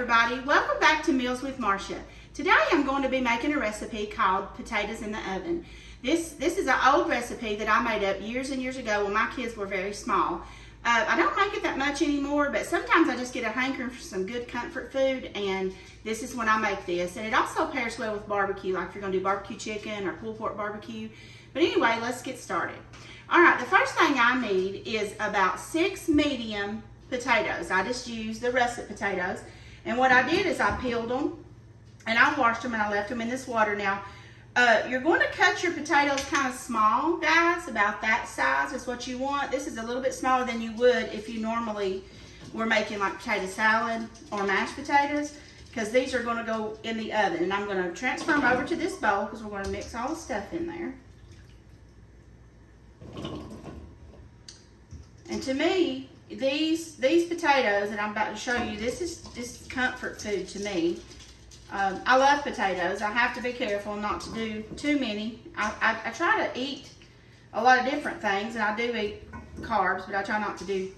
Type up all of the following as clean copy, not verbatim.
everybody, welcome back to Meals with Marsha. Today I'm going to be making a recipe called potatoes in the oven. This is an old recipe that I made up years and years ago when my kids were very small. I don't make it that much anymore, but sometimes I just get a hankering for some good comfort food, and this is when I make this. And it also pairs well with barbecue, like if you're going to do barbecue chicken or pulled pork barbecue. But anyway, let's get started. All right, the first thing I need is about 6 medium potatoes. I just used the russet potatoes, and what I did is I peeled them and I washed them and I left them in this water. Now you're going to cut your potatoes kind of small, guys, about that size is what you want. This is a little bit smaller than you would if you normally were making like potato salad or mashed potatoes, because these are going to go in the oven. And I'm going to transfer them over to this bowl because we're going to mix all the stuff in there. And to me, these potatoes that I'm about to show you, this is comfort food to me. I love potatoes. I have to be careful not to do too many. I try to eat a lot of different things, and I do eat carbs, but I try not to do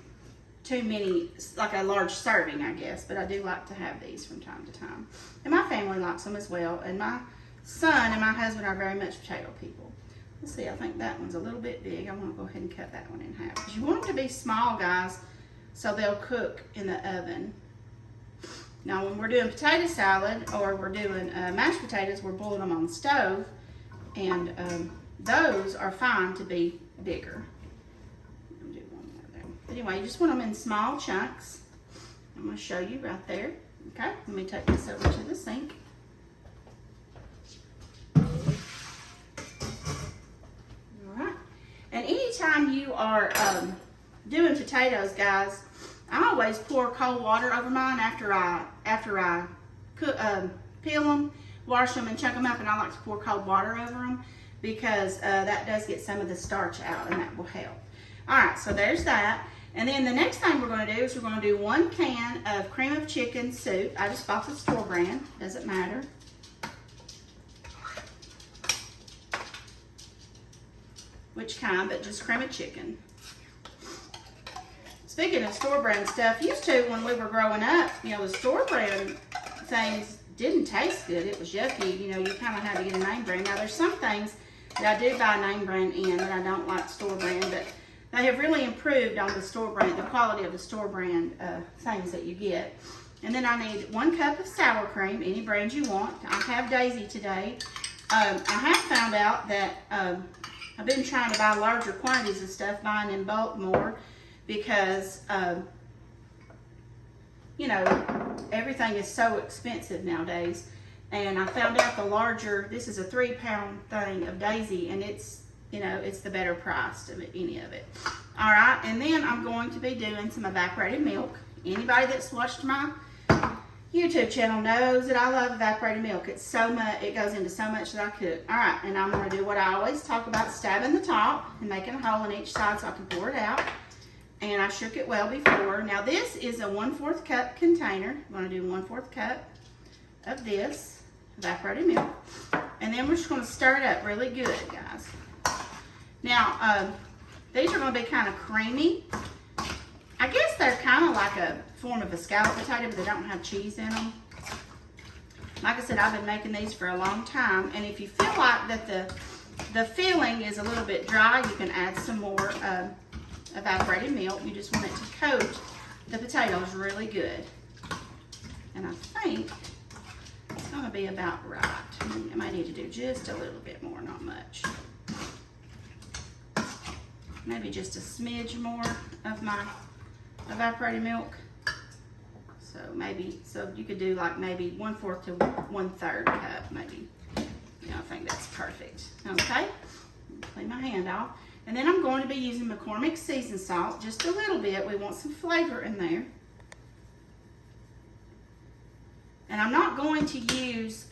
too many, like a large serving, I guess. But I do like to have these from time to time. And my family likes them as well. And my son and my husband are very much potato people. Let's see, I think that one's a little bit big. I'm gonna go ahead and cut that one in half. Because you want them to be small, guys, so they'll cook in the oven. Now, when we're doing potato salad or we're doing mashed potatoes, we're boiling them on the stove, and those are fine to be bigger. I'll do one more there. But anyway, you just want them in small chunks. I'm gonna show you right there. Okay, let me take this over to the sink. And anytime you are doing potatoes, guys, I always pour cold water over mine after I cook, peel them, wash them, and chunk them up. And I like to pour cold water over them because that does get some of the starch out, and that will help. All right, so there's that. And then the next thing we're going to do is we're going to do 1 can of cream of chicken soup. I just bought the store brand, doesn't matter. Which kind, but just cream of chicken. Speaking of store brand stuff, used to when we were growing up, you know, the store brand things didn't taste good. It was yucky. You know, you kind of had to get a name brand. Now there's some things that I do buy name brand in that I don't like store brand, but they have really improved on the store brand, the quality of the store brand things that you get. And then I need 1 cup of sour cream, any brand you want. I have Daisy today. I have found out that I've been trying to buy larger quantities of stuff, buying in bulk more, because, you know, everything is so expensive nowadays. And I found out the larger, this is a 3-pound thing of Daisy, and it's, you know, it's the better price of any of it. All right, and then I'm going to be doing some evaporated milk. Anybody that's watched my YouTube channel knows that I love evaporated milk. It's so much, it goes into so much that I cook. All right, and I'm going to do what I always talk about, stabbing the top and making a hole in each side so I can pour it out. And I shook it well before. Now this is a 1/4 cup container. I'm going to do 1/4 cup of this evaporated milk. And then we're just going to stir it up really good, guys. Now, these are going to be kind of creamy. I guess they're kind of like a form of a scallop potato, but they don't have cheese in them. Like I said, I've been making these for a long time, and if you feel like that the filling is a little bit dry, you can add some more evaporated milk. You just want it to coat the potatoes really good. And I think it's going to be about right. I might need to do just a little bit more, not much. Maybe just a smidge more of my evaporated milk. So maybe, so you could do like maybe 1/4 to 1/3 cup, maybe. Yeah, I think that's perfect. Okay, clean my hand off. And then I'm going to be using McCormick's seasoned salt, just a little bit. We want some flavor in there. And I'm not going to use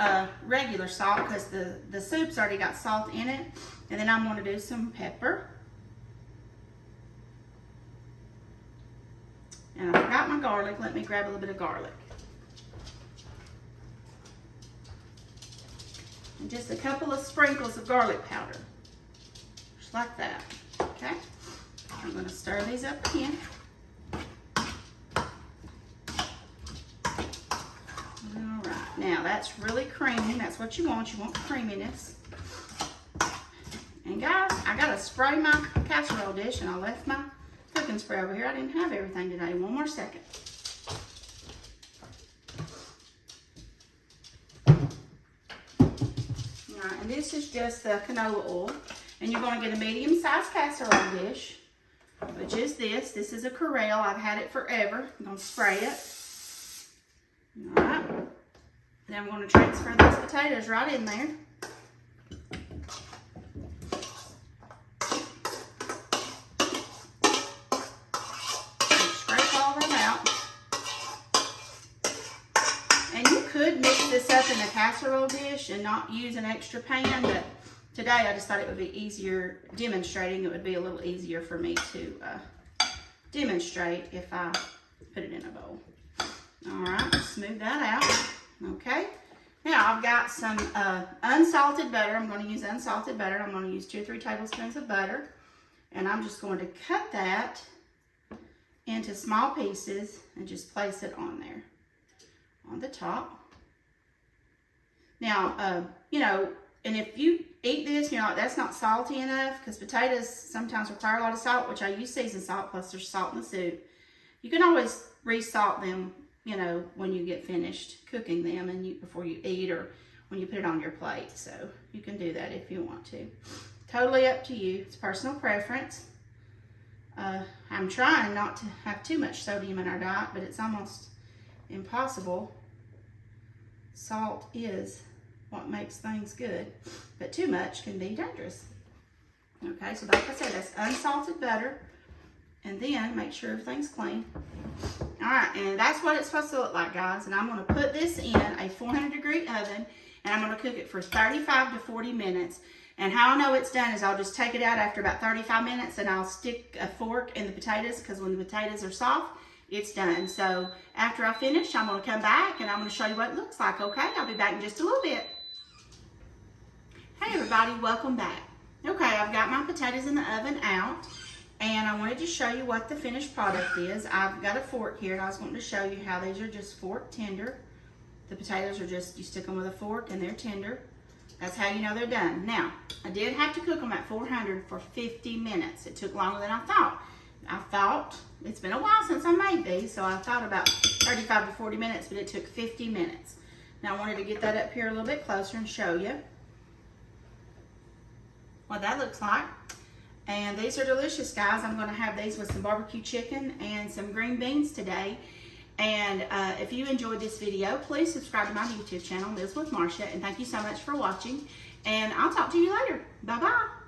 regular salt because the soup's already got salt in it. And then I'm going to do some pepper. And I forgot my garlic. Let me grab a little bit of garlic. And just a couple of sprinkles of garlic powder. Just like that. Okay? I'm going to stir these up again. now that's really creamy. That's what you want. You want creaminess. And guys, I gotta spray my casserole dish, and I left my cooking spray over here. I didn't have everything today. One more second. Alright, and this is just the canola oil. And you're going to get a medium-sized casserole dish, which is this. This is a Corral. I've had it forever. I'm going to spray it. Alright. Then I'm going to transfer these potatoes right in there. Scrape all them out. And you could mix this up in a casserole dish and not use an extra pan, but today I just thought it would be easier demonstrating. It would be a little easier for me to demonstrate if I put it in a bowl. Alright, smooth that out. Okay, now I've got some unsalted butter. I'm going to use unsalted butter. I'm going to use 2 or 3 tablespoons of butter. And I'm just going to cut that into small pieces and just place it on there, on the top. Now, you know, and if you eat this, you're like, that's not salty enough, because potatoes sometimes require a lot of salt, which I use seasoned salt, plus there's salt in the soup. You can always re-salt them, you know, when you get finished cooking them and before you eat, or when you put it on your plate. So you can do that if you want to. Totally up to you. It's personal preference. I'm trying not to have too much sodium in our diet, but it's almost impossible. Salt is what makes things good, but too much can be dangerous. Okay, so like I said, that's unsalted butter. And then make sure everything's clean. Alright, and that's what it's supposed to look like, guys. And I'm going to put this in a 400-degree oven, and I'm going to cook it for 35 to 40 minutes. And how I know it's done is I'll just take it out after about 35 minutes, and I'll stick a fork in the potatoes, because when the potatoes are soft, it's done. So after I finish, I'm going to come back, and I'm going to show you what it looks like, okay? I'll be back in just a little bit. Hey everybody, welcome back. Okay, I've got my potatoes in the oven out. And I wanted to show you what the finished product is. I've got a fork here, and I was wanting to show you how these are just fork tender. The potatoes are just, you stick them with a fork and they're tender. That's how you know they're done. Now, I did have to cook them at 400 for 50 minutes. It took longer than I thought. I thought, it's been a while since I made these, so I thought about 35 to 40 minutes, but it took 50 minutes. Now I wanted to get that up here a little bit closer and show you what that looks like. And these are delicious, guys. I'm going to have these with some barbecue chicken and some green beans today. And if you enjoyed this video, please subscribe to my YouTube channel, Lives with Marsha. And thank you so much for watching. And I'll talk to you later. Bye-bye.